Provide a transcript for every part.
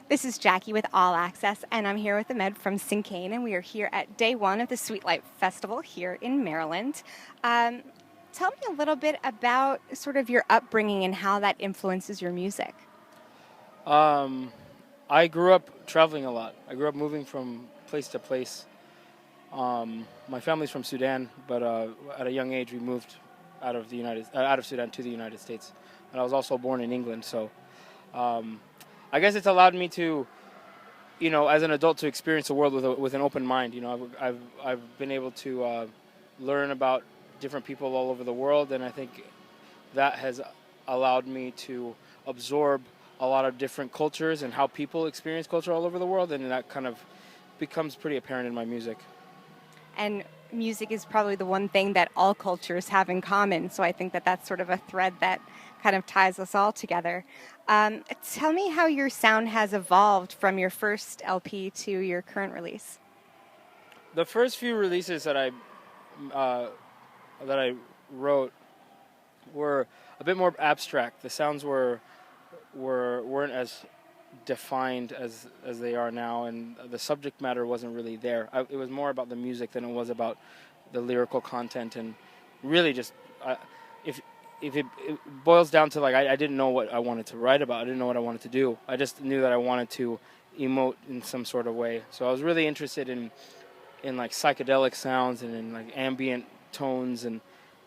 This is Jackie with All Access, and I'm here with Ahmed from Sinkane, and we are here at day one of the Sweet Light Festival here in Maryland. Um, Tell me a little bit about sort of your upbringing and how that influences your music. Um, I grew up traveling a lot. I grew up moving from place to place. My family's from Sudan, but at a young age we moved out of Sudan to the United States. And I was also born in England, so um, I guess it's allowed me to, as an adult, to experience the world with an open mind. I've been able to learn about different people all over the world, and I think that has allowed me to absorb a lot of different cultures and how people experience culture all over the world, and that kind of becomes pretty apparent in my music. And music is probably the one thing that all cultures have in common, so I think that that's sort of a thread that kind of ties us all together. Tell me how your sound has evolved from your first LP to your current release. The first few releases uh, that I wrote were a bit more abstract. The sounds weren't as defined as they are now, and the subject matter wasn't really there. It was more about the music than it was about the lyrical content, and really just if it boils down to, like, I didn't know what I wanted to write about. I didn't know what I wanted to do. I just knew that I wanted to emote in some sort of way. So I was really interested in like psychedelic sounds and in like ambient tones, and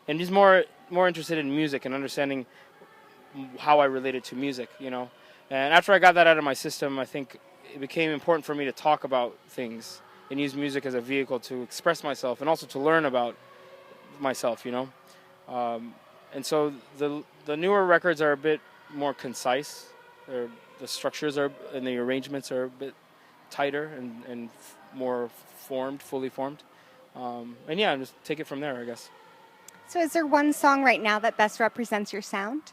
just more interested in music and understanding how I related to music. And after I got that out of my system, I think it became important for me to talk about things and use music as a vehicle to express myself and also to learn about myself. And so the newer records are a bit more concise. The structures and the arrangements are a bit tighter and more fully formed. And yeah, just take it from there, I guess. So, is there one song right now that best represents your sound?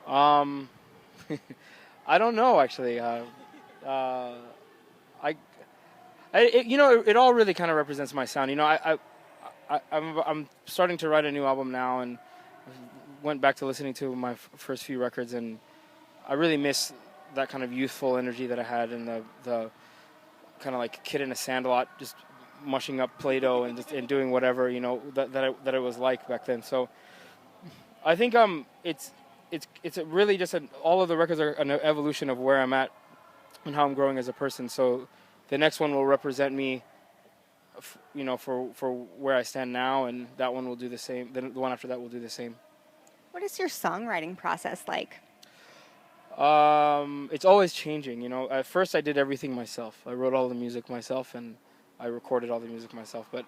Um, I don't know, actually. I, it all really kind of represents my sound. I'm starting to write a new album now, and went back to listening to my first few records, and I really miss that kind of youthful energy that I had, and the kind of like kid in a sandlot, just mushing up Play-Doh and doing whatever that it was like back then. So I think it's really just all of the records are an evolution of where I'm at and how I'm growing as a person. So the next one will represent me, for where I stand now, and that one will do the same. Then the one after that will do the same. What is your songwriting process like? It's always changing. At first I did everything myself. I wrote all the music myself, and I recorded all the music myself. But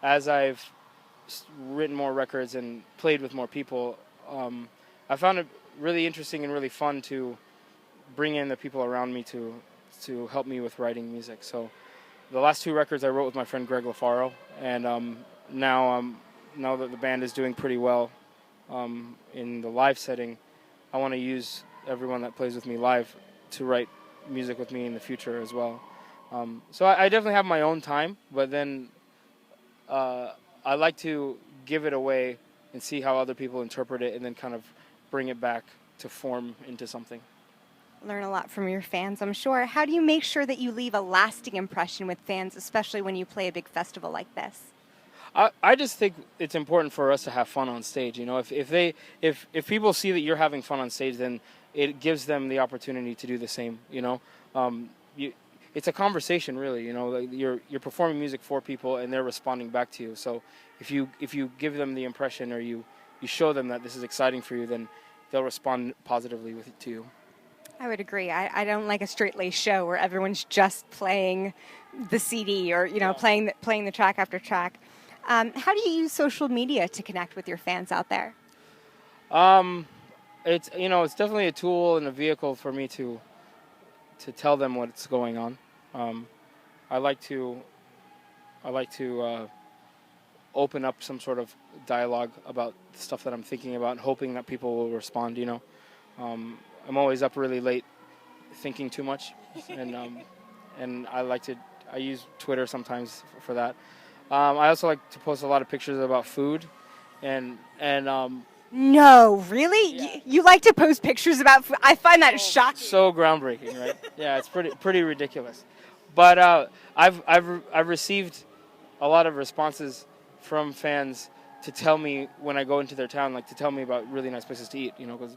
as I've written more records and played with more people, I found it really interesting and really fun to bring in the people around me to help me with writing music. So the last two records I wrote with my friend Greg LaFaro, and now that the band is doing pretty well in the live setting, I want to use everyone that plays with me live to write music with me in the future as well. So I definitely have my own time, but then I like to give it away and see how other people interpret it, and then kind of bring it back to form into something. Learn a lot from your fans, I'm sure. How do you make sure that you leave a lasting impression with fans, especially when you play a big festival like this? I just think it's important for us to have fun on stage. If people see that you're having fun on stage, then it gives them the opportunity to do the same. It's a conversation, really. Like you're performing music for people, and they're responding back to you. So if you give them the impression, or you show them that this is exciting for you, then they'll respond positively with it to you. I would agree. I don't like a straight-laced show where everyone's just playing the CD or playing the track after track. How do you use social media to connect with your fans out there? It's definitely a tool and a vehicle for me to tell them what's going on. I like to open up some sort of dialogue about the stuff that I'm thinking about, hoping that people will respond. I'm always up really late thinking too much, and I use Twitter sometimes for that. I also like to post a lot of pictures about food, and No, really? Yeah. You like to post pictures about food? I find that shocking. So groundbreaking, right? Yeah, it's pretty ridiculous. But I've received a lot of responses from fans to tell me when I go into their town, like to tell me about really nice places to eat. You know, because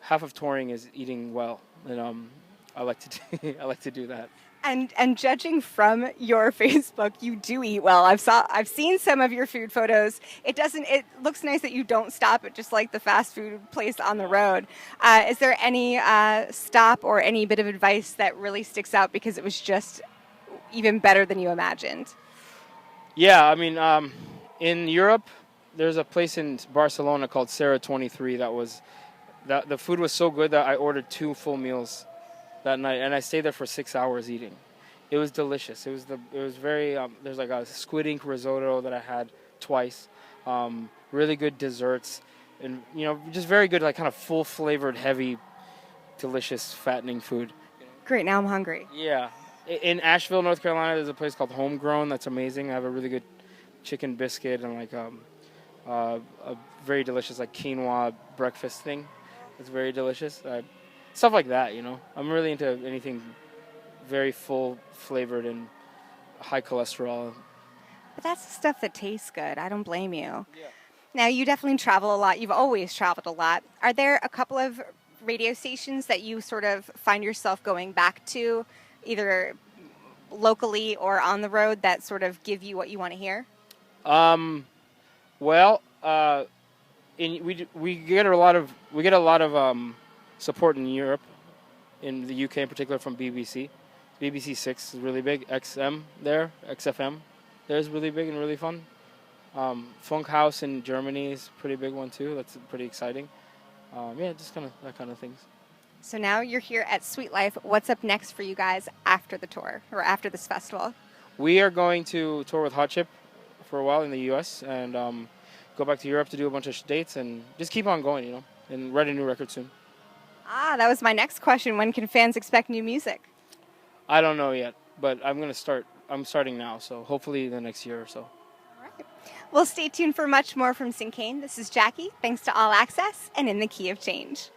half of touring is eating well, and I like to I like to do that. And judging from your Facebook, you do eat well. I've seen some of your food photos. It looks nice that you don't stop at just like the fast food place on the road. Is there any stop or any bit of advice that really sticks out because it was just even better than you imagined? Yeah, I mean, in Europe, there's a place in Barcelona called Sarah 23 that the food was so good that I ordered 2 full meals that night, and I stayed there for 6 hours eating. It was delicious. It was very there's like a squid ink risotto that I had twice. Really good desserts, and just very good, like kind of full flavored, heavy, delicious, fattening food. Great, now I'm hungry. Yeah, in Asheville, North Carolina, there's a place called Homegrown that's amazing. I have a really good chicken biscuit and like a very delicious like quinoa breakfast thing. It's very delicious. Stuff like that, I'm really into anything very full flavored and high cholesterol. But that's the stuff that tastes good. I don't blame you. Yeah. Now, you definitely travel a lot. You've always traveled a lot. Are there a couple of radio stations that you sort of find yourself going back to, either locally or on the road, that sort of give you what you want to hear? Well, we get a lot of support in Europe, in the UK in particular, from BBC. BBC Six is really big. XFM there is really big and really fun. Funk House in Germany is a pretty big one too. That's pretty exciting. Yeah, just kind of that kind of things. So now you're here at Sweet Life. What's up next for you guys after the tour or after this festival? We are going to tour with Hot Chip for a while in the U.S. and go back to Europe to do a bunch of dates and just keep on going, and write a new record soon. That was my next question. When can fans expect new music? I don't know yet, but I'm starting now, so hopefully the next year or so. All right. Well, stay tuned for much more from Sinkane. This is Jackie. Thanks to All Access and In the Key of Change.